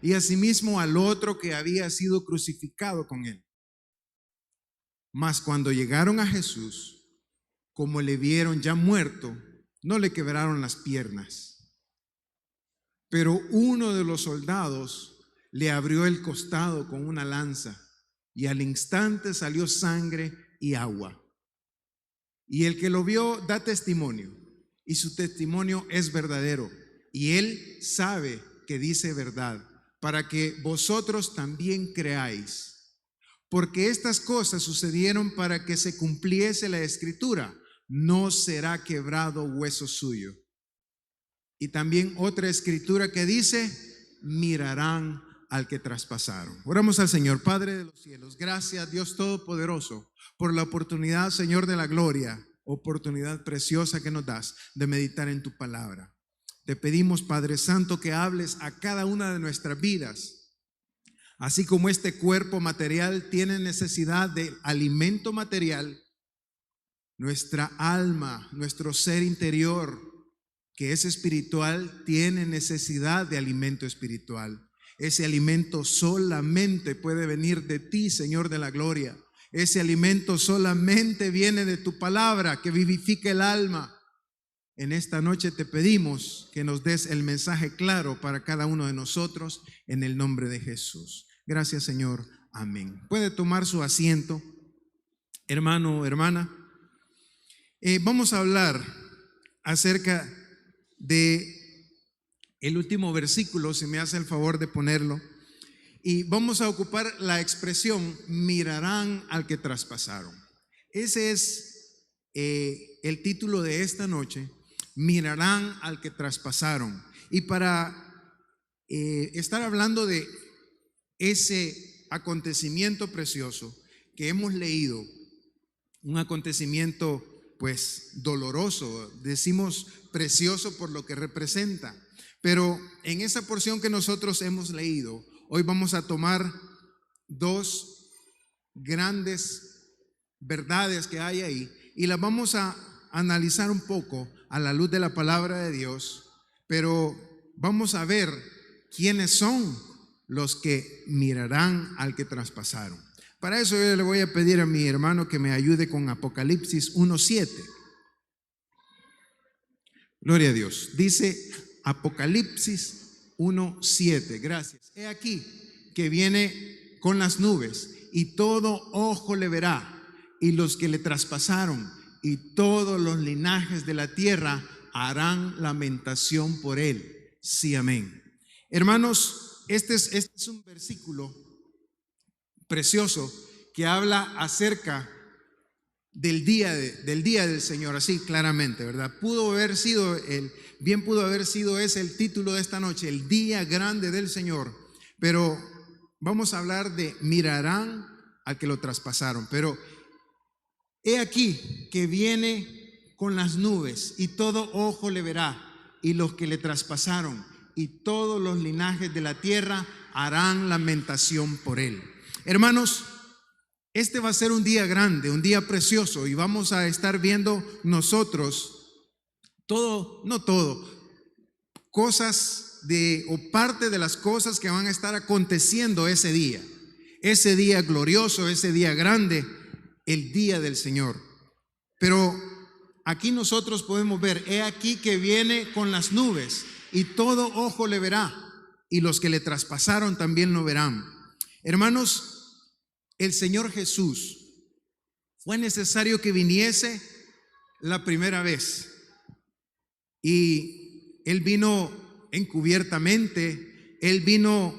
y asimismo al otro que había sido crucificado con él. Mas cuando llegaron a Jesús, como le vieron ya muerto, no le quebraron las piernas. Pero uno de los soldados le abrió el costado con una lanza, y al instante salió sangre y agua. Y el que lo vio da testimonio, y su testimonio es verdadero, y él sabe que dice verdad, para que vosotros también creáis. Porque estas cosas sucedieron para que se cumpliese la escritura: no será quebrado hueso suyo. Y también otra escritura que dice: mirarán al que traspasaron. Oramos al Señor. Padre de los cielos, gracias, Dios Todopoderoso, por la oportunidad, Señor de la gloria, oportunidad preciosa que nos das de meditar en tu palabra. Te pedimos, Padre Santo, que hables a cada una de nuestras vidas. Así como este cuerpo material tiene necesidad de alimento material, nuestra alma, nuestro ser interior, que es espiritual, tiene necesidad de alimento espiritual. Ese alimento solamente puede venir de ti, Señor de la gloria. Ese alimento solamente viene de tu palabra, que vivifica el alma. En esta noche te pedimos que nos des el mensaje claro para cada uno de nosotros, en el nombre de Jesús. Gracias, Señor. Amén. Puede tomar su asiento, hermano, hermana. Vamos a hablar acerca de el último versículo, si me hace el favor de ponerlo, y vamos a ocupar la expresión: mirarán al que traspasaron. Ese es el título de esta noche: mirarán al que traspasaron. Y para estar hablando de ese acontecimiento precioso que hemos leído, un acontecimiento pues doloroso, decimos precioso por lo que representa, pero en esa porción que nosotros hemos leído, hoy vamos a tomar dos grandes verdades que hay ahí y las vamos a analizar un poco a la luz de la palabra de Dios, pero vamos a ver quiénes son los que mirarán al que traspasaron. Para eso yo le voy a pedir a mi hermano que me ayude con Apocalipsis 1:7. Gloria a Dios. Dice Apocalipsis 1:7. Gracias. He aquí que viene con las nubes, y todo ojo le verá, y los que le traspasaron, y todos los linajes de la tierra harán lamentación por él. Sí, amén. Hermanos, este es un versículo precioso que habla acerca del día del Señor, así claramente, ¿verdad? Pudo haber sido ese el título de esta noche, el día grande del Señor, pero vamos a hablar de mirarán al que lo traspasaron. Pero he aquí que viene con las nubes, y todo ojo le verá, y los que le traspasaron, y todos los linajes de la tierra harán lamentación por él. Hermanos, este va a ser un día grande, un día precioso, y vamos a estar viendo nosotros cosas o parte de las cosas que van a estar aconteciendo ese día glorioso, ese día grande, el día del Señor. Pero aquí nosotros podemos ver: he aquí que viene con las nubes, y todo ojo le verá, y los que le traspasaron también lo verán. Hermanos, el Señor Jesús fue necesario que viniese la primera vez, y Él vino encubiertamente. Él vino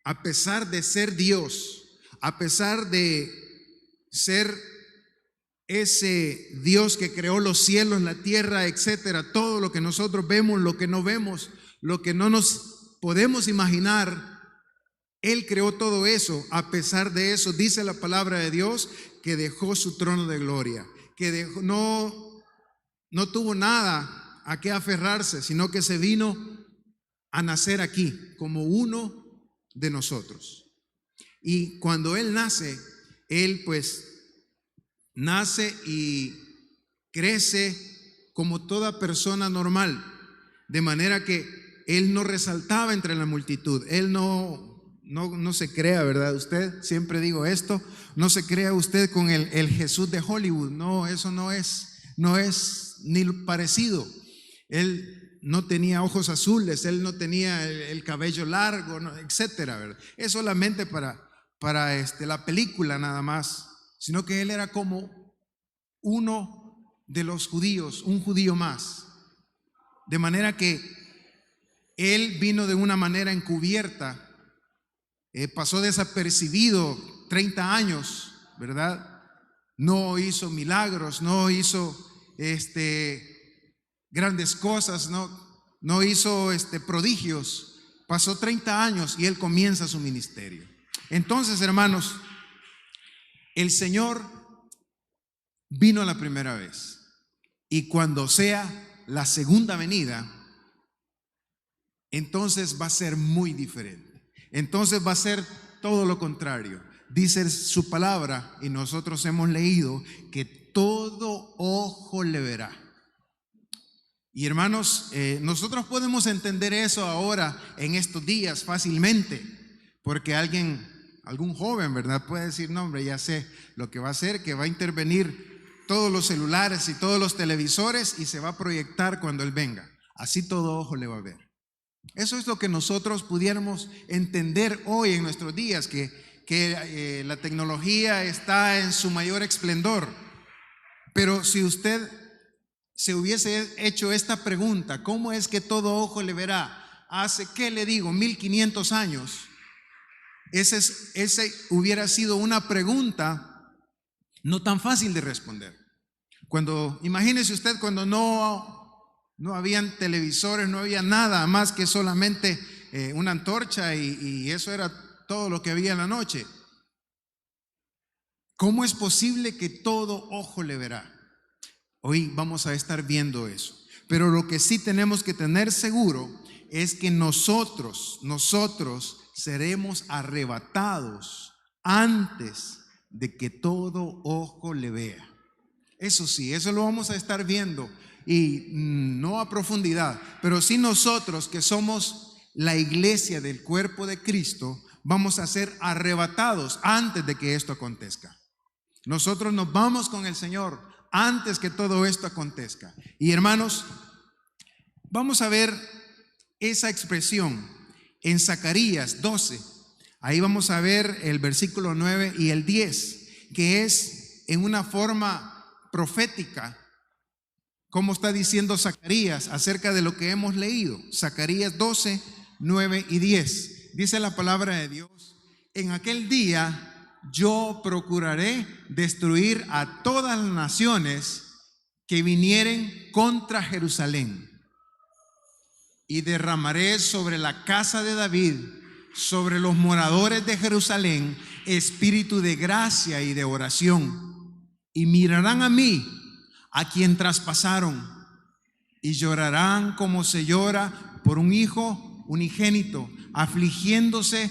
a pesar de ser Dios, a pesar de ser ese Dios que creó los cielos, la tierra, etcétera, todo lo que nosotros vemos, lo que no vemos, lo que no nos podemos imaginar. Él creó todo eso. A pesar de eso, dice la palabra de Dios que dejó su trono de gloria, que no tuvo nada a qué aferrarse, sino que se vino a nacer aquí como uno de nosotros. Y cuando Él nace, Él pues nace y crece como toda persona normal, de manera que él no resaltaba entre la multitud. Él no se crea, ¿verdad? Usted, siempre digo esto, no se crea usted con el Jesús de Hollywood. No, eso no es ni parecido. Él no tenía ojos azules, él no tenía el cabello largo, etcétera, ¿verdad? Es solamente para la película nada más, sino que él era como uno de los judíos, un judío más. De manera que él vino de una manera encubierta, pasó desapercibido 30 años, ¿verdad? No hizo milagros, no hizo grandes cosas, no hizo prodigios. Pasó 30 años y él comienza su ministerio. Entonces, hermanos, el Señor vino la primera vez, y cuando sea la segunda venida, entonces va a ser muy diferente. Entonces va a ser todo lo contrario. Dice su palabra, y nosotros hemos leído, que todo ojo le verá. Y hermanos, nosotros podemos entender eso ahora en estos días fácilmente, porque algún joven, ¿verdad?, puede decir: no, hombre, ya sé lo que va a hacer, que va a intervenir todos los celulares y todos los televisores y se va a proyectar cuando Él venga. Así todo ojo le va a ver. Eso es lo que nosotros pudiéramos entender hoy en nuestros días, que la tecnología está en su mayor esplendor. Pero si usted se hubiese hecho esta pregunta: ¿cómo es que todo ojo le verá? Hace, ¿qué le digo?, 1500 años. Ese hubiera sido una pregunta no tan fácil de responder. Imagínese usted cuando no habían televisores, no había nada más que solamente una antorcha y eso era todo lo que había en la noche. ¿Cómo es posible que todo ojo le verá? Hoy vamos a estar viendo eso. Pero lo que sí tenemos que tener seguro es que nosotros seremos arrebatados antes de que todo ojo le vea. Eso sí, eso lo vamos a estar viendo, y no a profundidad, pero sí nosotros, que somos la iglesia del cuerpo de Cristo, vamos a ser arrebatados antes de que esto acontezca. Nosotros nos vamos con el Señor antes que todo esto acontezca. Y hermanos, vamos a ver esa expresión en Zacarías 12. Ahí vamos a ver el versículo 9 y el 10, que es en una forma profética, como está diciendo Zacarías acerca de lo que hemos leído. Zacarías 12, 9 y 10. Dice la palabra de Dios: en aquel día yo procuraré destruir a todas las naciones que vinieren contra Jerusalén, y derramaré sobre la casa de David, sobre los moradores de Jerusalén, espíritu de gracia y de oración. Y mirarán a mí, a quien traspasaron, y llorarán como se llora por un hijo unigénito, afligiéndose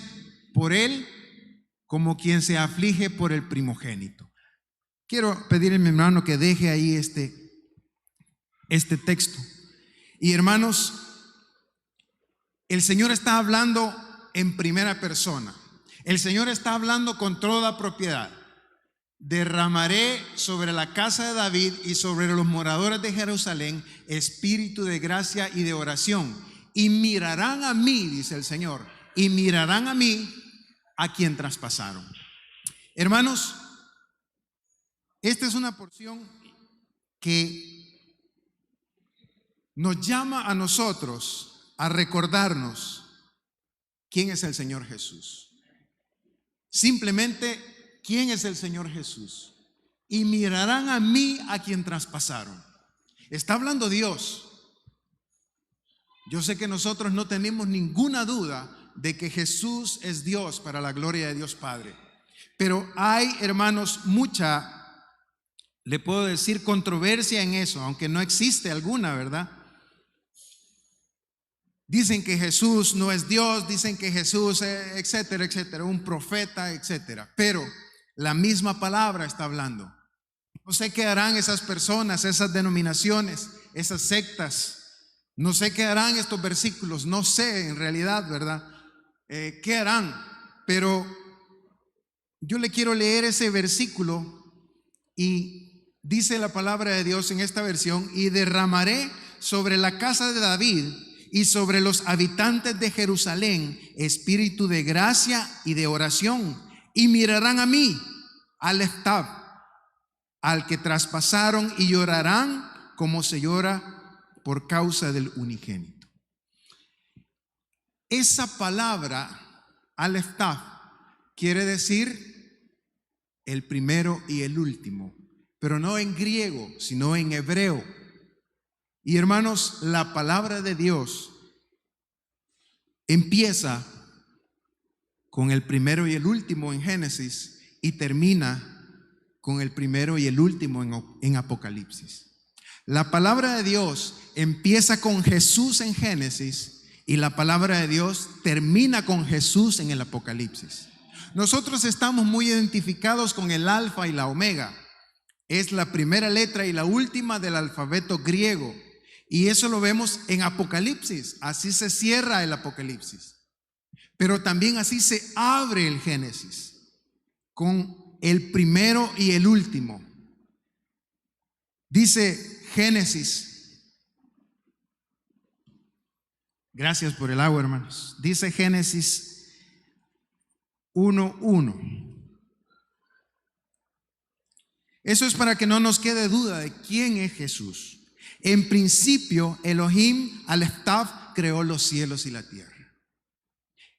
por él como quien se aflige por el primogénito. Quiero pedirle a mi hermano que deje ahí este texto. Y hermanos, el Señor está hablando en primera persona. El Señor está hablando con toda propiedad. Derramaré sobre la casa de David y sobre los moradores de Jerusalén espíritu de gracia y de oración. Y mirarán a mí, dice el Señor, y mirarán a mí, a quien traspasaron. Hermanos, esta es una porción que nos llama a nosotros a recordarnos quién es el Señor Jesús. Simplemente, ¿quién es el Señor Jesús? Y mirarán a mí, a quien traspasaron. Está hablando Dios. Yo sé que nosotros no tenemos ninguna duda de que Jesús es Dios, para la gloria de Dios Padre. Pero hay, hermanos, le puedo decir, controversia en eso, aunque no existe alguna, ¿verdad? Dicen que Jesús no es Dios, dicen que Jesús, etcétera, etcétera, un profeta, etcétera. Pero la misma palabra está hablando. No sé qué harán esas personas, esas denominaciones, esas sectas No sé qué harán estos versículos, no sé en realidad, ¿verdad? ¿Qué harán? Pero yo le quiero leer ese versículo y dice la palabra de Dios en esta versión: y derramaré sobre la casa de David y sobre los habitantes de Jerusalén espíritu de gracia y de oración, y mirarán a mí, al Eftab, al que traspasaron, y llorarán como se llora por causa del unigénito. Esa palabra, al-Eftab, quiere decir el primero y el último, pero no en griego, sino en hebreo. Y hermanos, la palabra de Dios empieza con el primero y el último en Génesis y termina con el primero y el último en Apocalipsis. La palabra de Dios empieza con Jesús en Génesis y la palabra de Dios termina con Jesús en el Apocalipsis. Nosotros estamos muy identificados con el alfa y la omega. Es la primera letra y la última del alfabeto griego. Y eso lo vemos en Apocalipsis. Así se cierra el Apocalipsis. Pero también así se abre el Génesis, con el primero y el último. Dice Génesis. Gracias por el agua, hermanos. Dice Génesis 1:1. Eso es para que no nos quede duda de quién es Jesús. En principio, Elohim al-Eftab creó los cielos y la tierra.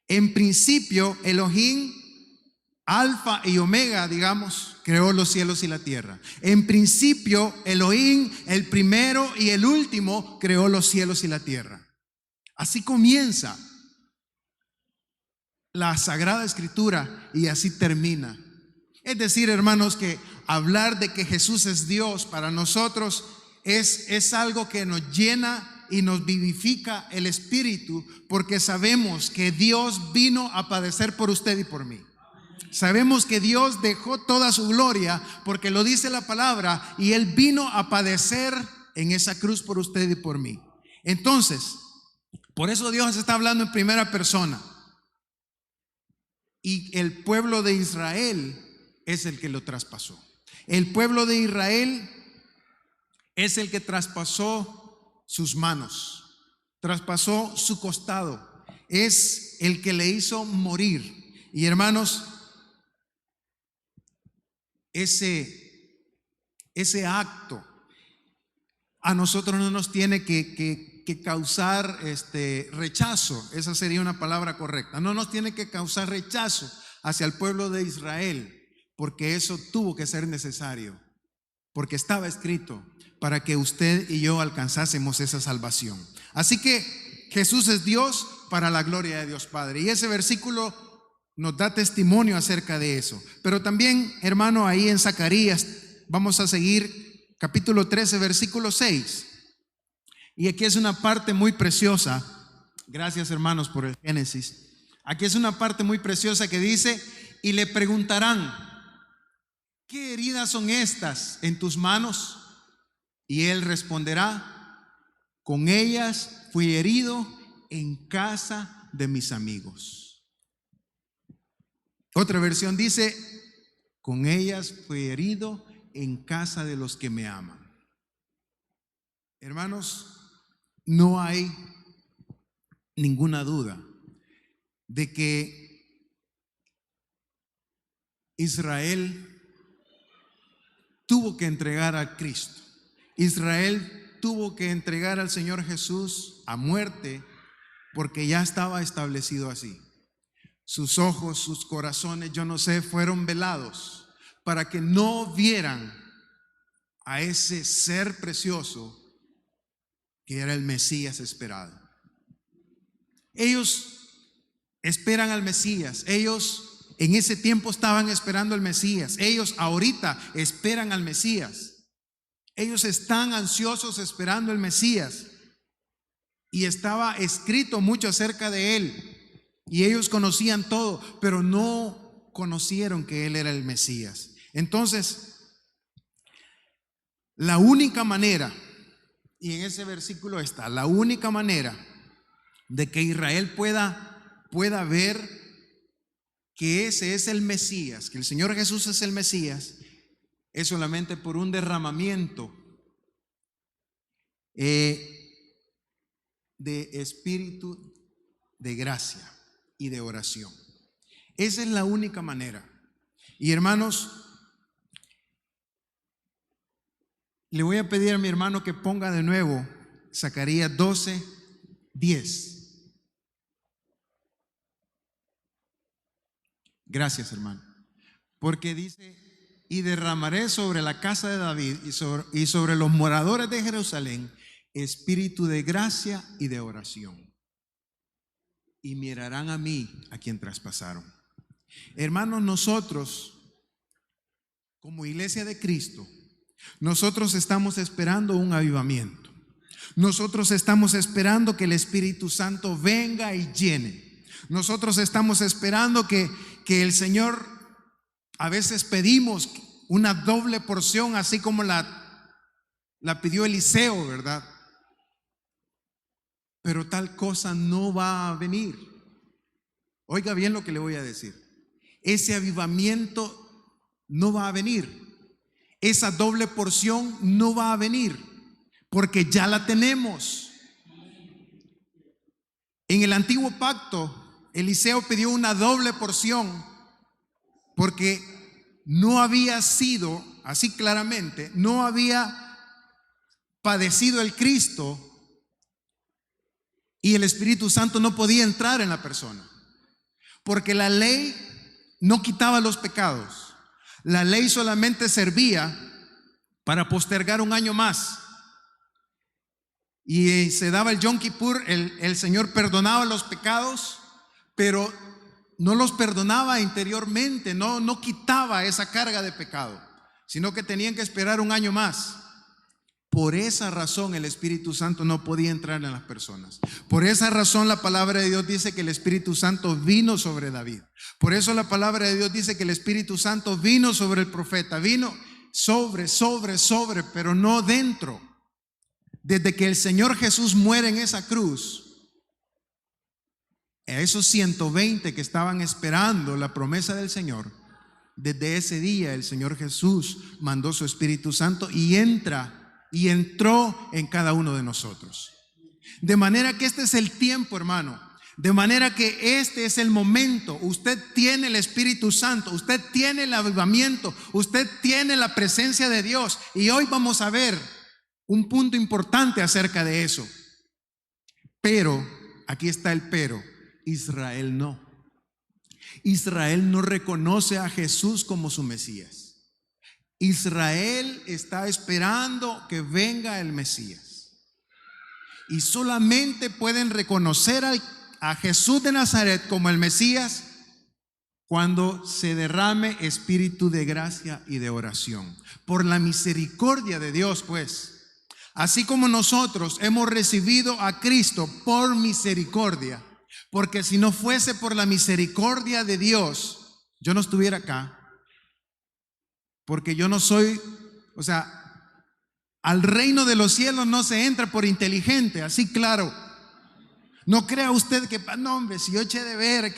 En principio, Elohim, Alfa y Omega, digamos, creó los cielos y la tierra. En principio, Elohim, el primero y el último, creó los cielos y la tierra. Así comienza la Sagrada Escritura y así termina. Es decir, hermanos, que hablar de que Jesús es Dios para nosotros es algo que nos llena y nos vivifica el espíritu, porque sabemos que Dios vino a padecer por usted y por mí. Sabemos que Dios dejó toda su gloria, porque lo dice la palabra, y Él vino a padecer en esa cruz por usted y por mí. Entonces, por eso Dios está hablando en primera persona. Y el pueblo de Israel es el que lo traspasó. El pueblo de Israel es el que traspasó sus manos, traspasó su costado, es el que le hizo morir. Y hermanos, ese acto a nosotros no nos tiene que causar rechazo. Esa sería una palabra correcta. No nos tiene que causar rechazo hacia el pueblo de Israel, porque eso tuvo que ser necesario, porque estaba escrito para que usted y yo alcanzásemos esa salvación. Así que Jesús es Dios para la gloria de Dios Padre. Y ese versículo nos da testimonio acerca de eso. Pero también, hermano, ahí en Zacarías, vamos a seguir capítulo 13, versículo 6. Y aquí es una parte muy preciosa. Gracias, hermanos, por el Génesis. Aquí es una parte muy preciosa que dice: y le preguntarán, ¿qué heridas son estas en tus manos? Y él responderá, con ellas fui herido en casa de mis amigos. Otra versión dice, con ellas fui herido en casa de los que me aman. Hermanos, no hay ninguna duda de que Israel tuvo que entregar a Cristo. Israel tuvo que entregar al Señor Jesús a muerte, porque ya estaba establecido así. Sus ojos, sus corazones, yo no sé, fueron velados para que no vieran a ese ser precioso que era el Mesías esperado. Ellos esperan al Mesías. Ellos en ese tiempo estaban esperando al Mesías. Ellos ahorita esperan al Mesías. Ellos están ansiosos esperando el Mesías. Y estaba escrito mucho acerca de él. Y ellos conocían todo, pero no conocieron que él era el Mesías. Entonces, la única manera Y en ese versículo está: la única manera de que Israel pueda ver que ese es el Mesías, que el Señor Jesús es el Mesías, es solamente por un derramamiento de espíritu de gracia y de oración. Esa es la única manera. Y hermanos, le voy a pedir a mi hermano que ponga de nuevo Zacarías 12:10. Gracias, hermano. Porque dice: y derramaré sobre la casa de David y sobre los moradores de Jerusalén espíritu de gracia y de oración, y mirarán a mí, a quien traspasaron. Hermanos, nosotros como iglesia de Cristo, nosotros estamos esperando un avivamiento. Nosotros estamos esperando que el Espíritu Santo venga y llene. Nosotros estamos esperando que el Señor, a veces pedimos una doble porción, así como la pidió Eliseo, ¿verdad? Pero tal cosa no va a venir. Oiga bien lo que le voy a decir. Ese avivamiento no va a venir. Esa doble porción no va a venir, porque ya la tenemos. En el antiguo pacto, Eliseo pidió una doble porción porque no había sido, así claramente, no había padecido el Cristo, y el Espíritu Santo no podía entrar en la persona, porque la ley no quitaba los pecados. La ley solamente servía para postergar un año más. Y se daba el Yom Kippur, el Señor perdonaba los pecados, pero no los perdonaba interiormente, no quitaba esa carga de pecado, sino que tenían que esperar un año más. Por esa razón el Espíritu Santo no podía entrar en las personas. Por esa razón la palabra de Dios dice que el Espíritu Santo vino sobre David. Por eso la palabra de Dios dice que el Espíritu Santo vino sobre el profeta, vino sobre, pero no dentro. Desde que el Señor Jesús muere en esa cruz, a esos 120 que estaban esperando la promesa del Señor, desde ese día el Señor Jesús mandó su Espíritu Santo y entró en cada uno de nosotros. De manera que este es el tiempo, hermano. De manera que este es el momento. Usted tiene el Espíritu Santo, usted tiene el avivamiento, usted tiene la presencia de Dios. Y hoy vamos a ver un punto importante acerca de eso. Pero, aquí está el pero: Israel no. Israel no reconoce a Jesús como su Mesías. Israel está esperando que venga el Mesías. Y solamente pueden reconocer a Jesús de Nazaret como el Mesías cuando se derrame espíritu de gracia y de oración. Por la misericordia de Dios, pues. Así como nosotros hemos recibido a Cristo por misericordia, porque si no fuese por la misericordia de Dios, yo no estuviera acá. Porque yo no soy, al reino de los cielos no se entra por inteligente, así claro. No crea usted que, no hombre, si yo eché de ver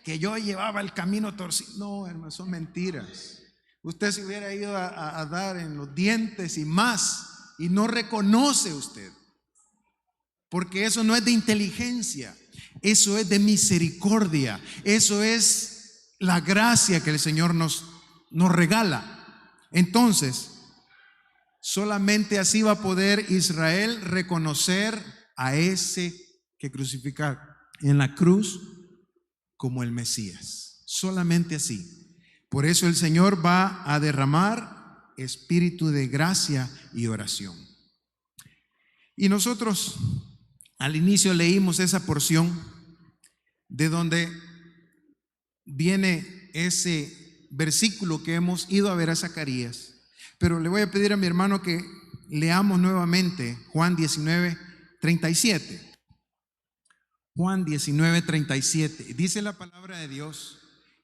que yo llevaba el camino torcido. No, hermano, son mentiras. Usted se hubiera ido a dar en los dientes y más, y no reconoce usted. Porque eso no es de inteligencia, eso es de misericordia, eso es la gracia que el Señor nos regala. Entonces, solamente así va a poder Israel reconocer a ese que crucificaron en la cruz como el Mesías. Solamente así. Por eso el Señor va a derramar espíritu de gracia y oración. Y nosotros al inicio leímos esa porción de donde viene ese versículo que hemos ido a ver a Zacarías, pero le voy a pedir a mi hermano que leamos nuevamente Juan 19:37. Juan 19:37. Dice la palabra de Dios: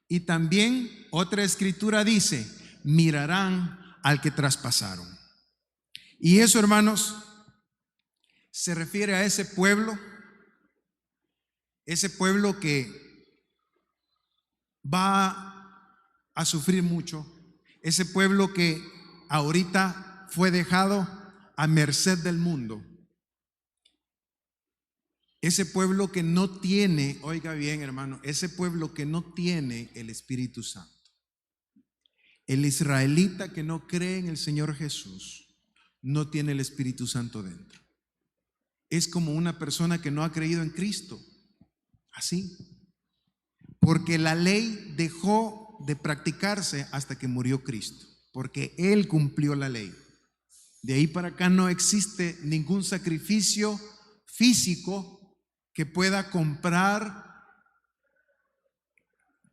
y también otra escritura dice: mirarán al que traspasaron. Y eso, hermanos, se refiere a ese pueblo que va a sufrir mucho, ese pueblo que ahorita fue dejado a merced del mundo, ese pueblo que no tiene, oiga bien hermano, ese pueblo que no tiene el Espíritu Santo. El israelita que no cree en el Señor Jesús no tiene el Espíritu Santo dentro. Es como una persona que no ha creído en Cristo, así. Porque la ley dejó de practicarse hasta que murió Cristo, porque Él cumplió la ley. De ahí para acá no existe ningún sacrificio físico que pueda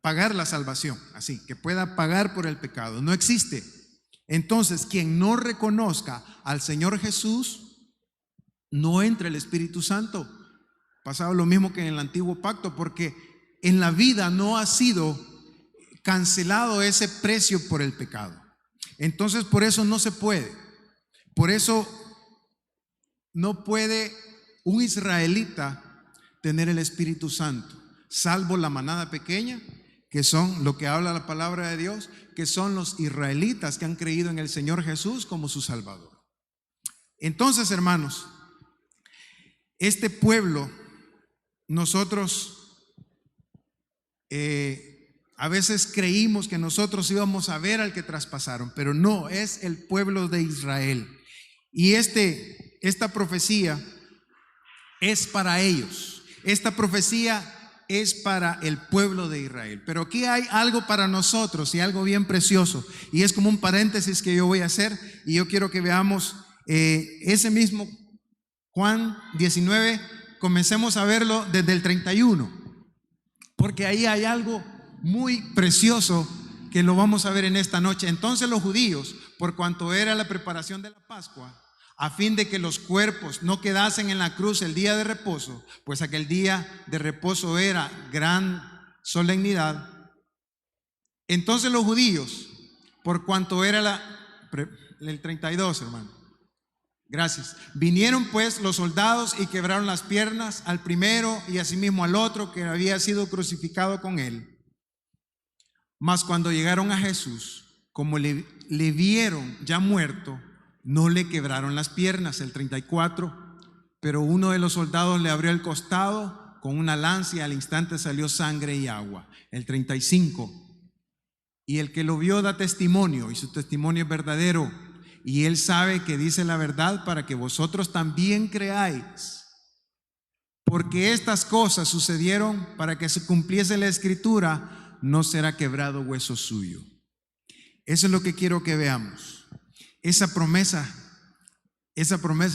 pagar la salvación, así, que pueda pagar por el pecado. No existe. Entonces, quien no reconozca al Señor Jesús, no entra el Espíritu Santo. Pasaba lo mismo que en el antiguo pacto, porque en la vida no ha sido cancelado ese precio por el pecado. Entonces, por eso no se puede. Por eso no puede un israelita tener el Espíritu Santo, salvo la manada pequeña, que son lo que habla la palabra de Dios, que son los israelitas que han creído en el Señor Jesús como su Salvador. Entonces, hermanos, este pueblo, nosotros a veces creímos que nosotros íbamos a ver al que traspasaron, pero no, es el pueblo de Israel. Y esta profecía es para ellos. Esta profecía es para el pueblo de Israel. Pero aquí hay algo para nosotros y algo bien precioso. Y es como un paréntesis que yo voy a hacer. Y yo quiero que veamos ese mismo Juan 19. Comencemos a verlo desde el 31. Porque ahí hay algo muy precioso que lo vamos a ver en esta noche. Entonces los judíos, por cuanto era la preparación de la Pascua, a fin de que los cuerpos no quedasen en la cruz el día de reposo, pues aquel día de reposo era gran solemnidad. Entonces los judíos, por cuanto era el 32, hermano, gracias, vinieron pues los soldados y quebraron las piernas al primero y asimismo al otro que había sido crucificado con él. Mas cuando llegaron a Jesús, como le vieron ya muerto, no le quebraron las piernas, el 34, pero uno de los soldados le abrió el costado con una lanza y al instante salió sangre y agua, el 35. Y el que lo vio da testimonio y su testimonio es verdadero y él sabe que dice la verdad para que vosotros también creáis. Porque estas cosas sucedieron para que se cumpliese la escritura, no será quebrado hueso suyo. Eso es lo que quiero que veamos. Esa promesa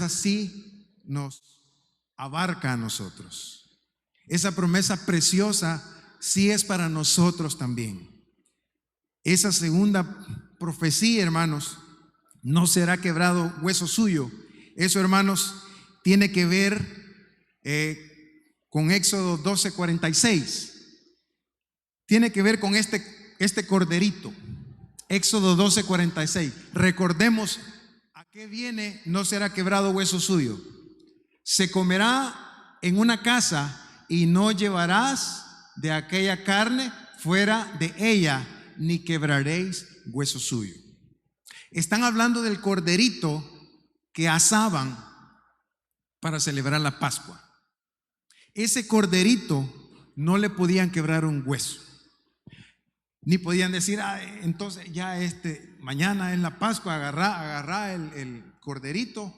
sí nos abarca a nosotros. Esa promesa preciosa sí es para nosotros también. Esa segunda profecía, hermanos, no será quebrado hueso suyo. Eso, hermanos, tiene que ver con Éxodo 12:46. Tiene que ver con este corderito. Éxodo 12:46. Recordemos a qué viene, no será quebrado hueso suyo. Se comerá en una casa y no llevarás de aquella carne fuera de ella, ni quebraréis hueso suyo. Están hablando del corderito que asaban para celebrar la Pascua. Ese corderito no le podían quebrar un hueso. Ni podían decir, entonces ya mañana es la Pascua, agarrá el corderito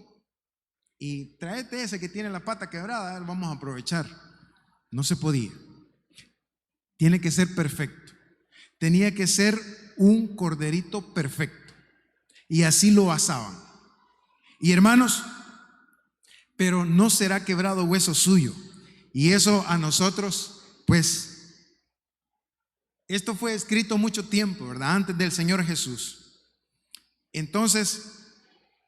y tráete ese que tiene la pata quebrada, vamos a aprovechar. No se podía. Tiene que ser perfecto. Tenía que ser un corderito perfecto. Y así lo asaban. Y hermanos, pero no será quebrado hueso suyo. Y eso a nosotros, pues, esto fue escrito mucho tiempo, ¿verdad? Antes del Señor Jesús. Entonces,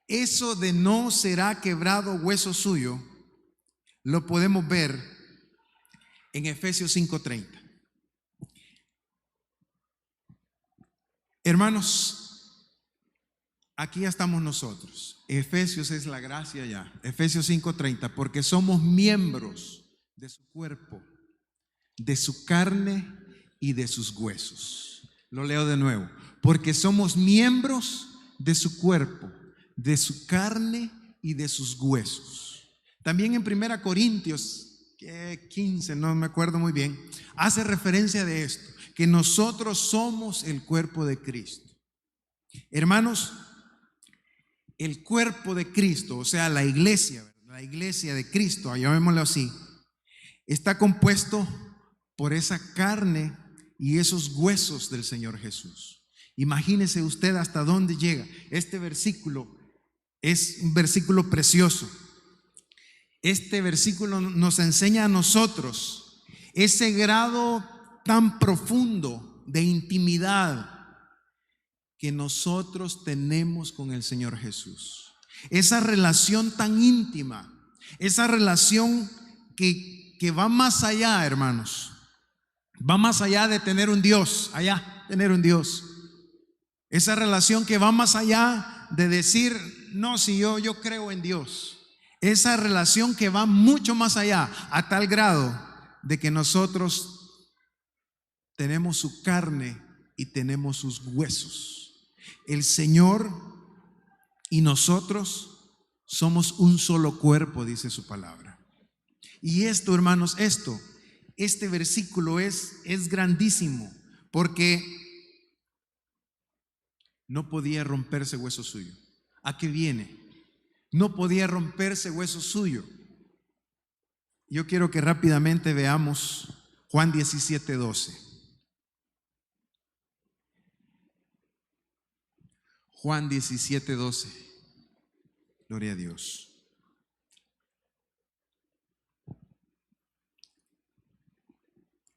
eso de no será quebrado hueso suyo, lo podemos ver en Efesios 5:30. Hermanos, aquí ya estamos nosotros. Efesios es la gracia ya. Efesios 5:30, porque somos miembros de su cuerpo, de su carne y de sus huesos. Lo leo de nuevo. Porque somos miembros de su cuerpo, de su carne y de sus huesos. También en 1 Corintios 15, no me acuerdo muy bien, hace referencia de esto, que nosotros somos el cuerpo de Cristo. Hermanos, el cuerpo de Cristo, o sea, la iglesia de Cristo, llamémoslo así, está compuesto por esa carne y esos huesos del Señor Jesús. Imagínese usted hasta dónde llega. Este versículo es un versículo precioso. Este versículo nos enseña a nosotros ese grado tan profundo de intimidad que nosotros tenemos con el Señor Jesús. Esa relación tan íntima, esa relación que va más allá, hermanos. Va más allá de tener un Dios, tener un Dios. Esa relación que va más allá de decir, no, si yo creo en Dios. Esa relación que va mucho más allá, a tal grado de que nosotros tenemos su carne y tenemos sus huesos. El Señor y nosotros somos un solo cuerpo, dice su palabra. Y esto, hermanos, este versículo es grandísimo, porque no podía romperse hueso suyo. ¿A qué viene? No podía romperse hueso suyo. Yo quiero que rápidamente veamos Juan 17:12. Juan 17:12. Gloria a Dios.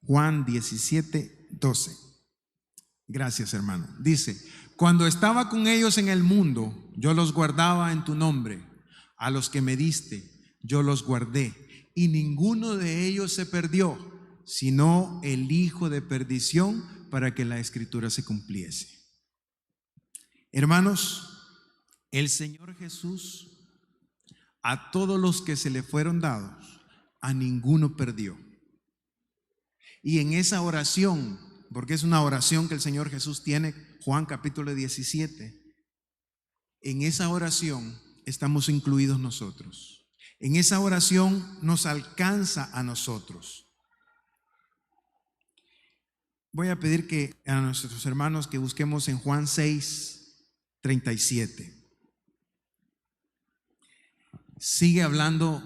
Juan 17:12. Gracias, hermano. Dice: cuando estaba con ellos en el mundo, yo los guardaba en tu nombre. A los que me diste, yo los guardé. Y ninguno de ellos se perdió, sino el hijo de perdición, para que la escritura se cumpliese. Hermanos, el Señor Jesús, a todos los que se le fueron dados, a ninguno perdió. Y en esa oración, porque es una oración que el Señor Jesús tiene, Juan capítulo 17, en esa oración estamos incluidos nosotros. En esa oración nos alcanza a nosotros. Voy a pedir que a nuestros hermanos que busquemos en Juan 6:37. Sigue hablando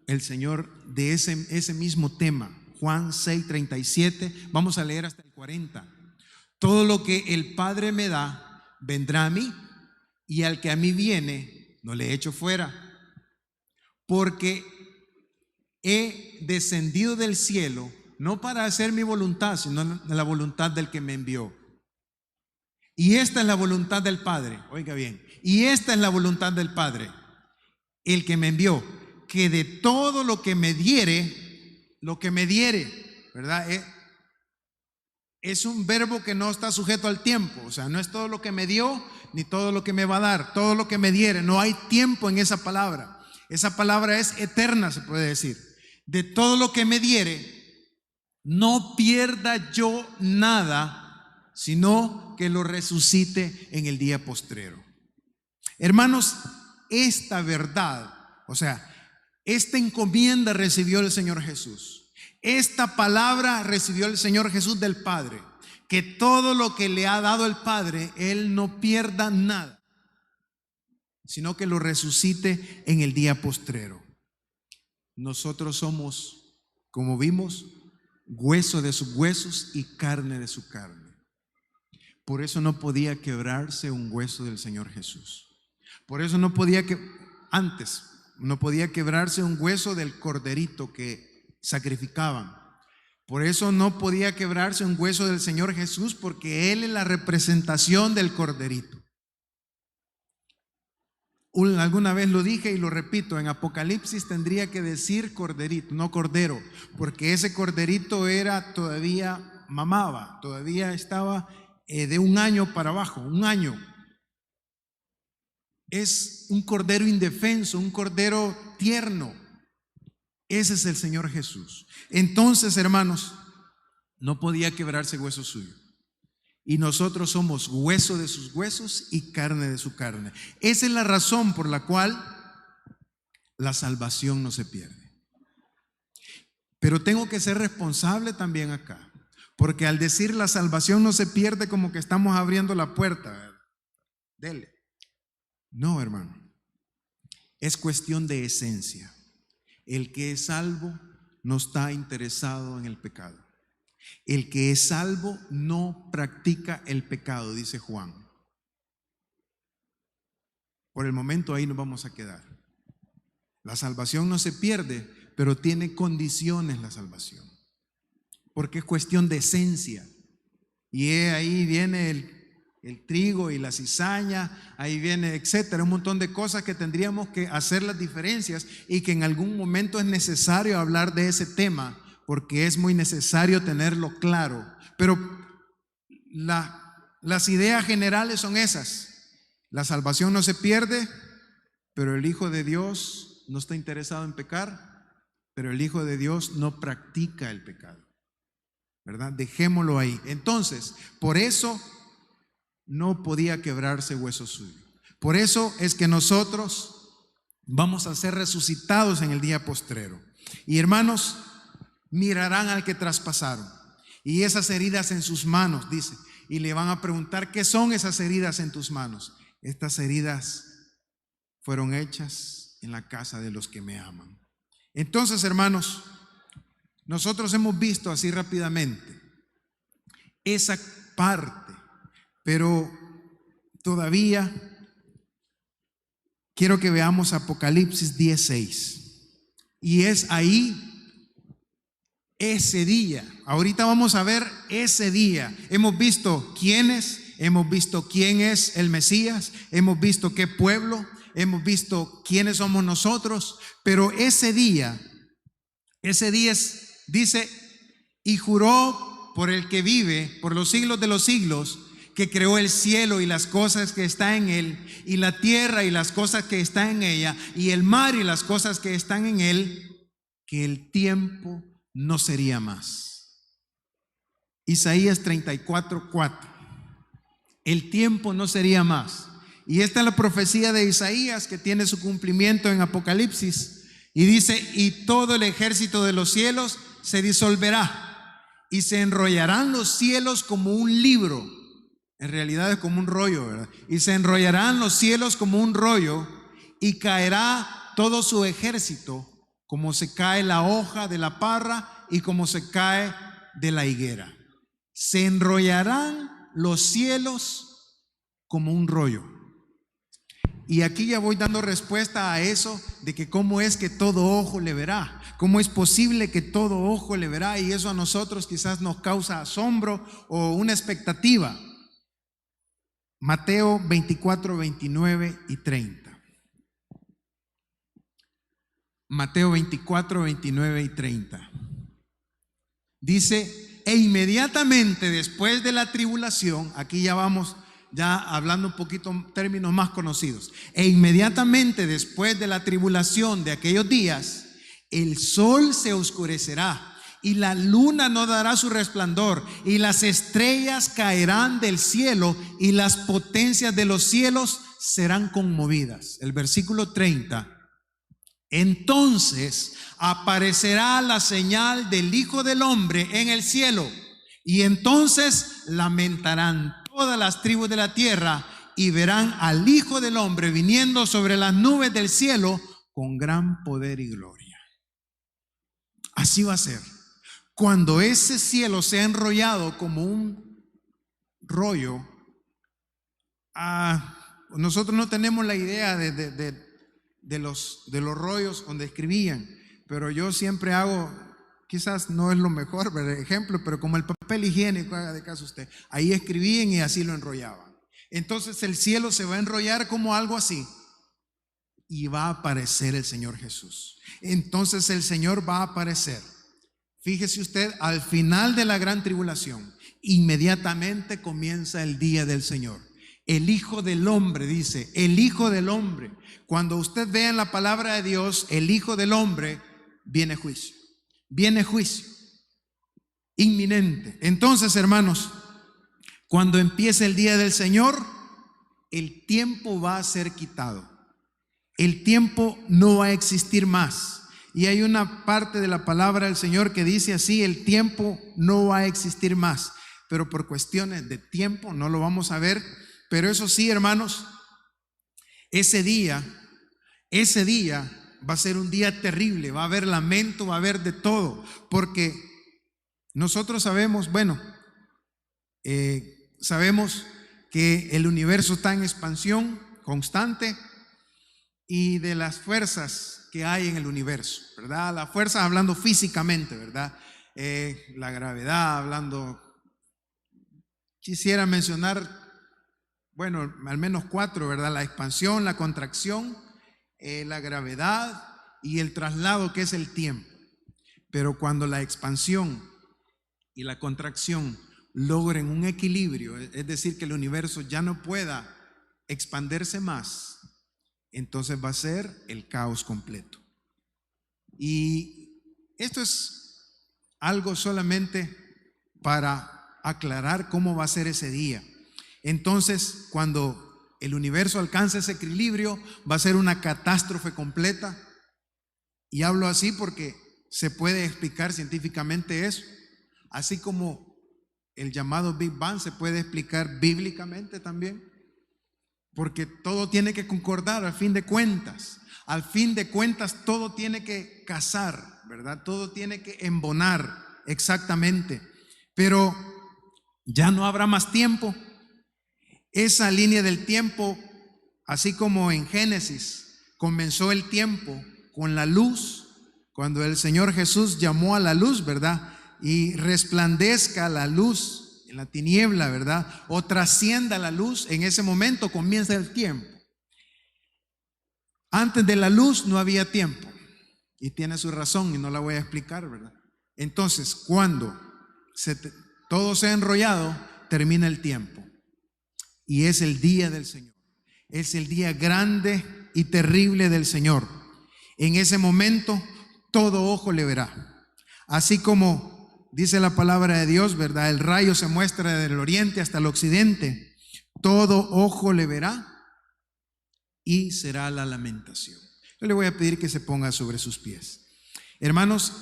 el Señor de ese mismo tema. Juan 6:37, vamos a leer hasta el 40. Todo lo que el Padre me da, vendrá a mí, y al que a mí viene, no le echo fuera, porque he descendido del cielo, no para hacer mi voluntad, sino la voluntad del que me envió. Y esta es la voluntad del Padre, oiga bien, y esta es la voluntad del Padre, el que me envió, que de todo lo que me diere, ¿verdad? Es un verbo que no está sujeto al tiempo, o sea, no es todo lo que me dio, ni todo lo que me va a dar, todo lo que me diere, no hay tiempo en esa palabra. Esa palabra es eterna, se puede decir. De todo lo que me diere, no pierda yo nada, sino que lo resucite en el día postrero. Hermanos, esta verdad, o sea, esta encomienda recibió el Señor Jesús. Esta palabra recibió el Señor Jesús del Padre, que todo lo que le ha dado el Padre, Él no pierda nada, sino que lo resucite en el día postrero. Nosotros somos, como vimos, hueso de sus huesos y carne de su carne. Por eso no podía quebrarse un hueso del Señor Jesús. Por eso no podía quebrarse un hueso del corderito que sacrificaban. Por eso no podía quebrarse un hueso del Señor Jesús, porque Él es la representación del corderito. Alguna vez lo dije y lo repito, en Apocalipsis tendría que decir corderito, no cordero, porque ese corderito todavía mamaba, todavía estaba de un año para abajo, un año. es un cordero indefenso, un cordero tierno. Ese es el Señor Jesús. Entonces, hermanos, no podía quebrarse hueso suyo. Y nosotros somos hueso de sus huesos y carne de su carne. Esa es la razón por la cual la salvación no se pierde. Pero tengo que ser responsable también acá, porque al decir la salvación no se pierde, como que estamos abriendo la puerta, ¿verdad? Dele. No, hermano. Es cuestión de esencia. El que es salvo no está interesado en el pecado. El que es salvo no practica el pecado, dice Juan. Por el momento ahí nos vamos a quedar. La salvación no se pierde, pero tiene condiciones la salvación, porque es cuestión de esencia. Y ahí viene el trigo y la cizaña, ahí viene etcétera, un montón de cosas que tendríamos que hacer las diferencias, y que en algún momento es necesario hablar de ese tema, porque es muy necesario tenerlo claro. Pero las ideas generales son esas. La salvación no se pierde, pero el Hijo de Dios no está interesado en pecar, pero el Hijo de Dios no practica el pecado, ¿verdad? Dejémoslo ahí. Entonces, por eso no podía quebrarse hueso suyo. Por eso es que nosotros vamos a ser resucitados en el día postrero. Y hermanos, mirarán al que traspasaron y esas heridas en sus manos, dice, y le van a preguntar: ¿qué son esas heridas en tus manos? Estas heridas fueron hechas en la casa de los que me aman. Entonces, hermanos, nosotros hemos visto así rápidamente esa parte, pero todavía quiero que veamos Apocalipsis 10:6, y es ahí ese día. Ahorita vamos a ver ese día. Hemos visto quiénes, hemos visto quién es el Mesías, hemos visto qué pueblo, hemos visto quiénes somos nosotros, pero ese día dice: y juró por el que vive por los siglos de los siglos, que creó el cielo y las cosas que están en él, y la tierra y las cosas que están en ella, y el mar y las cosas que están en él, que el tiempo no sería más. Isaías 34:4. El tiempo no sería más. Y esta es la profecía de Isaías, que tiene su cumplimiento en Apocalipsis. Y dice: y todo el ejército de los cielos se disolverá, y se enrollarán los cielos como un libro. En realidad es como un rollo, ¿verdad? Y se enrollarán los cielos como un rollo, y caerá todo su ejército, como se cae la hoja de la parra y como se cae de la higuera. Se enrollarán los cielos como un rollo. Y aquí ya voy dando respuesta a eso de que cómo es que todo ojo le verá, cómo es posible que todo ojo le verá, y eso a nosotros quizás nos causa asombro o una expectativa. Mateo 24, 29 y 30. Mateo 24, 29 y 30. Dice: e inmediatamente después de la tribulación, aquí ya vamos ya hablando un poquito términos más conocidos, e inmediatamente después de la tribulación de aquellos días, el sol se oscurecerá y la luna no dará su resplandor, y las estrellas caerán del cielo, y las potencias de los cielos serán conmovidas. El versículo 30. Entonces aparecerá la señal del Hijo del Hombre en el cielo, y entonces lamentarán todas las tribus de la tierra, y verán al Hijo del Hombre viniendo sobre las nubes del cielo con gran poder y gloria. Así va a ser. Cuando ese cielo sea enrollado como un rollo, nosotros no tenemos la idea de los rollos donde escribían, pero yo siempre hago, quizás no es lo mejor, por ejemplo, pero como el papel higiénico, haga de caso usted, ahí escribían y así lo enrollaban. Entonces el cielo se va a enrollar como algo así, y va a aparecer el Señor Jesús. Entonces el Señor va a aparecer, fíjese usted, al final de la gran tribulación. Inmediatamente comienza el día del Señor. El Hijo del Hombre, dice, el Hijo del Hombre. Cuando usted vea en la palabra de Dios, el Hijo del Hombre, viene juicio. Viene juicio inminente. Entonces, hermanos, cuando empiece el día del Señor, el tiempo va a ser quitado. El tiempo no va a existir más. Y hay una parte de la palabra del Señor que dice así: el tiempo no va a existir más. Pero por cuestiones de tiempo no lo vamos a ver. Pero eso sí, hermanos, ese día va a ser un día terrible. Va a haber lamento, va a haber de todo. Porque nosotros sabemos, sabemos que el universo está en expansión constante, y de las fuerzas que hay en el universo, ¿verdad? Las fuerzas hablando físicamente, ¿verdad? La gravedad, hablando, quisiera mencionar, al menos 4, ¿verdad? La expansión, la contracción, la gravedad y el traslado, que es el tiempo. Pero cuando la expansión y la contracción logren un equilibrio, es decir, que el universo ya no pueda expandirse más, entonces va a ser el caos completo. Y esto es algo solamente para aclarar cómo va a ser ese día. Entonces, cuando el universo alcance ese equilibrio, va a ser una catástrofe completa. Y hablo así porque se puede explicar científicamente eso, así como el llamado Big Bang se puede explicar bíblicamente también, porque todo tiene que concordar al fin de cuentas. Al fin de cuentas todo tiene que casar, ¿verdad? Todo tiene que embonar exactamente. Pero ya no habrá más tiempo. Esa línea del tiempo, así como en Génesis comenzó el tiempo con la luz, cuando el Señor Jesús llamó a la luz, ¿verdad? Y resplandezca la luz en la tiniebla, ¿verdad? O trascienda la luz, en ese momento comienza el tiempo. Antes de la luz no había tiempo, y tiene su razón y no la voy a explicar, ¿verdad? Entonces, cuando todo se ha enrollado, termina el tiempo, y es el día del Señor. Es el día grande y terrible del Señor. En ese momento todo ojo le verá. Así como dice la palabra de Dios, ¿verdad? El rayo se muestra del oriente hasta el occidente. Todo ojo le verá y será la lamentación. Yo le voy a pedir que se ponga sobre sus pies. Hermanos,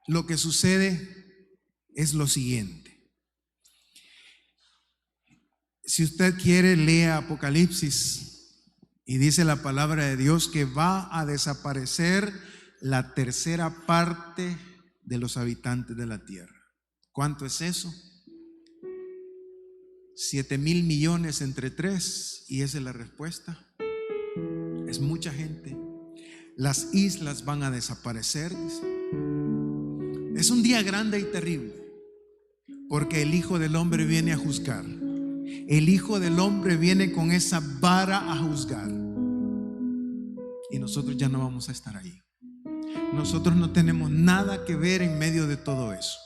lo que sucede es lo siguiente. Si usted quiere, lea Apocalipsis y dice la palabra de Dios que va a desaparecer la tercera parte de los habitantes de la tierra. ¿Cuánto es eso? 7,000 millones entre 3, y esa es la respuesta. Es mucha gente. Las islas van a desaparecer. Es un día grande y terrible, porque el Hijo del Hombre viene a juzgar. El Hijo del Hombre viene con esa vara a juzgar, y nosotros ya no vamos a estar ahí. Nosotros no tenemos nada que ver en medio de todo eso.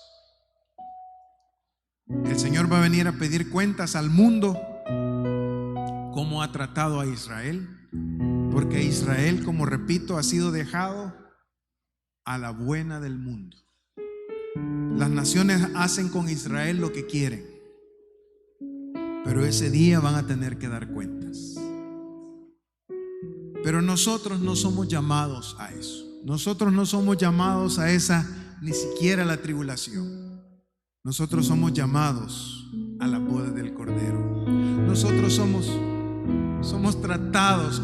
El Señor va a venir a pedir cuentas al mundo cómo ha tratado a Israel, porque Israel, como repito, ha sido dejado a la buena del mundo. Las naciones hacen con Israel lo que quieren, pero ese día van a tener que dar cuentas. Pero nosotros no somos llamados a eso. Nosotros no somos llamados a esa, ni siquiera a la tribulación. Nosotros somos llamados a la boda del Cordero. Nosotros somos tratados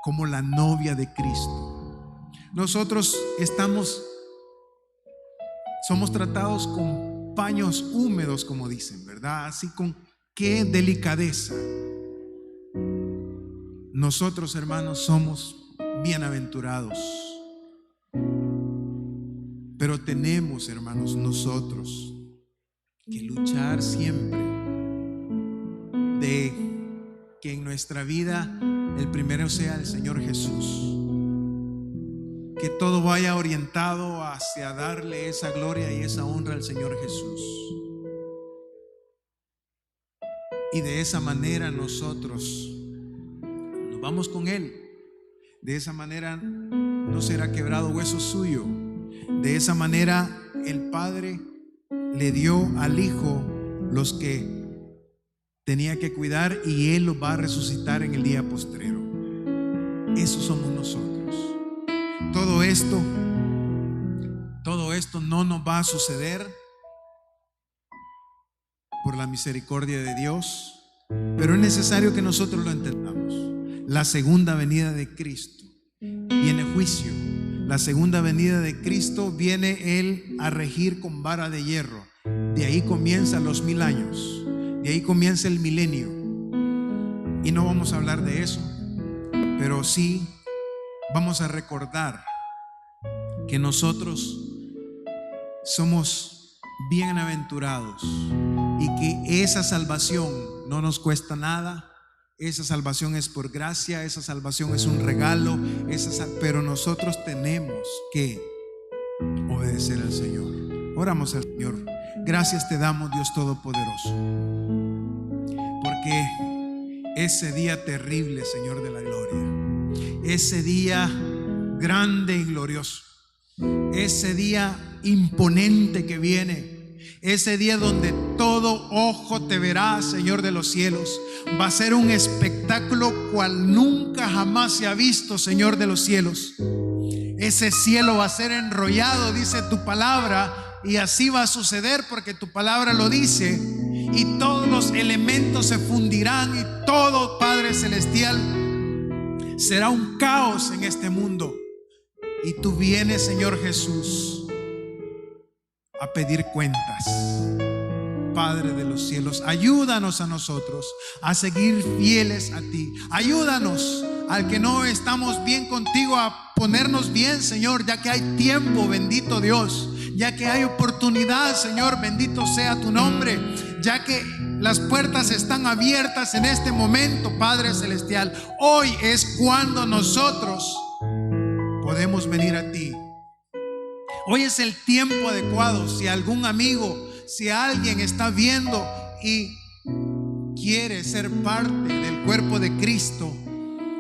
como la novia de Cristo. Nosotros somos tratados con paños húmedos, como dicen, ¿verdad? Así, con qué delicadeza. Nosotros, hermanos, somos bienaventurados. Pero tenemos, hermanos, nosotros que luchar siempre de que en nuestra vida el primero sea el Señor Jesús. Que todo vaya orientado hacia darle esa gloria y esa honra al Señor Jesús. Y de esa manera nosotros nos vamos con Él. De esa manera no será quebrado hueso suyo. De esa manera el Padre le dio al Hijo los que tenía que cuidar, y Él los va a resucitar en el día postrero. Eso somos nosotros. Todo esto no nos va a suceder por la misericordia de Dios, pero es necesario que nosotros lo entendamos. La segunda venida de Cristo viene juicio. La segunda venida de Cristo viene Él a regir con vara de hierro. De ahí comienzan los 1000 años. De ahí comienza el milenio. Y no vamos a hablar de eso, pero sí vamos a recordar que nosotros somos bienaventurados y que esa salvación no nos cuesta nada. Esa salvación es por gracia, esa salvación es un regalo, pero nosotros tenemos que obedecer al Señor. Oramos al Señor. Gracias te damos, Dios Todopoderoso, porque ese día terrible, Señor de la gloria, ese día grande y glorioso, ese día imponente que viene, ese día donde todo ojo te verá, Señor de los cielos, va a ser un espectáculo cual nunca jamás se ha visto, Señor de los cielos. Ese cielo va a ser enrollado, dice tu palabra, y así va a suceder porque tu palabra lo dice, y todos los elementos se fundirán y todo, Padre celestial, será un caos en este mundo. Y tú vienes, Señor Jesús, a pedir cuentas. Padre de los cielos, ayúdanos a nosotros a seguir fieles a ti. Ayúdanos al que no estamos bien contigo a ponernos bien, Señor, ya que hay tiempo, bendito Dios, ya que hay oportunidad, Señor, bendito sea tu nombre, ya que las puertas están abiertas en este momento, Padre celestial. Hoy es cuando nosotros podemos venir a ti. Hoy es el tiempo adecuado. Si algún amigo, si alguien está viendo y quiere ser parte del cuerpo de Cristo,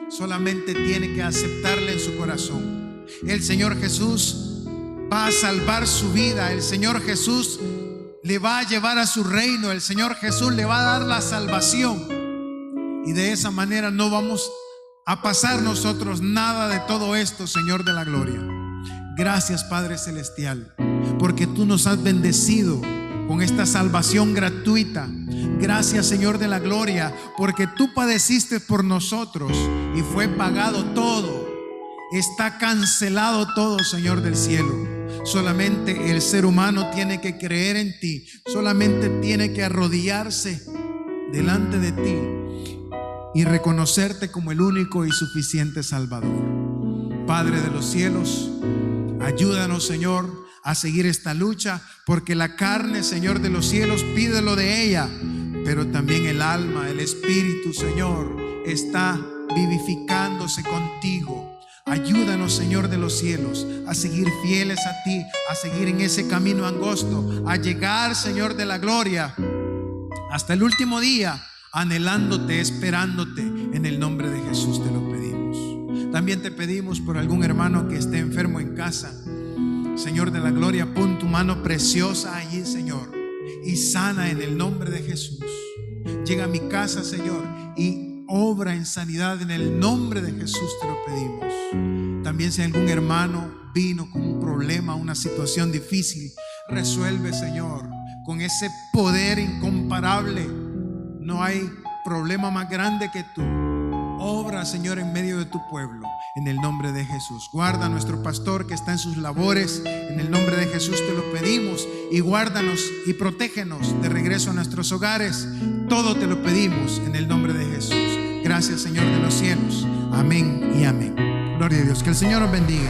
solamente tiene que aceptarle en su corazón. El Señor Jesús va a salvar su vida. El Señor Jesús le va a llevar a su reino. El Señor Jesús le va a dar la salvación. Y de esa manera no vamos a pasar nosotros nada de todo esto, Señor de la gloria. Gracias, Padre celestial, porque tú nos has bendecido con esta salvación gratuita. Gracias, Señor de la gloria, porque tú padeciste por nosotros y fue pagado todo. Está cancelado todo, Señor del cielo. Solamente el ser humano tiene que creer en ti. Solamente tiene que arrodillarse delante de ti y reconocerte como el único y suficiente Salvador. Padre de los cielos, ayúdanos, Señor, a seguir esta lucha, porque la carne, Señor de los cielos, pide lo de ella, pero también el alma, el espíritu, Señor, está vivificándose contigo. Ayúdanos, Señor de los cielos, a seguir fieles a ti, a seguir en ese camino angosto, a llegar, Señor de la gloria, hasta el último día, anhelándote, esperándote. En el nombre de Jesús te lo pedimos. También te pedimos por algún hermano que esté enfermo en casa. Señor de la gloria, pon tu mano preciosa allí, Señor, y sana en el nombre de Jesús. Llega a mi casa, Señor, y obra en sanidad en el nombre de Jesús, te lo pedimos. También si algún hermano vino con un problema, una situación difícil, resuelve, Señor, con ese poder incomparable. No hay problema más grande que tú. Obra, Señor, en medio de tu pueblo, en el nombre de Jesús. Guarda a nuestro pastor que está en sus labores, en el nombre de Jesús te lo pedimos. Y guárdanos y protégenos de regreso a nuestros hogares. Todo te lo pedimos en el nombre de Jesús. Gracias, Señor de los cielos. Amén y amén. Gloria a Dios. Que el Señor nos bendiga.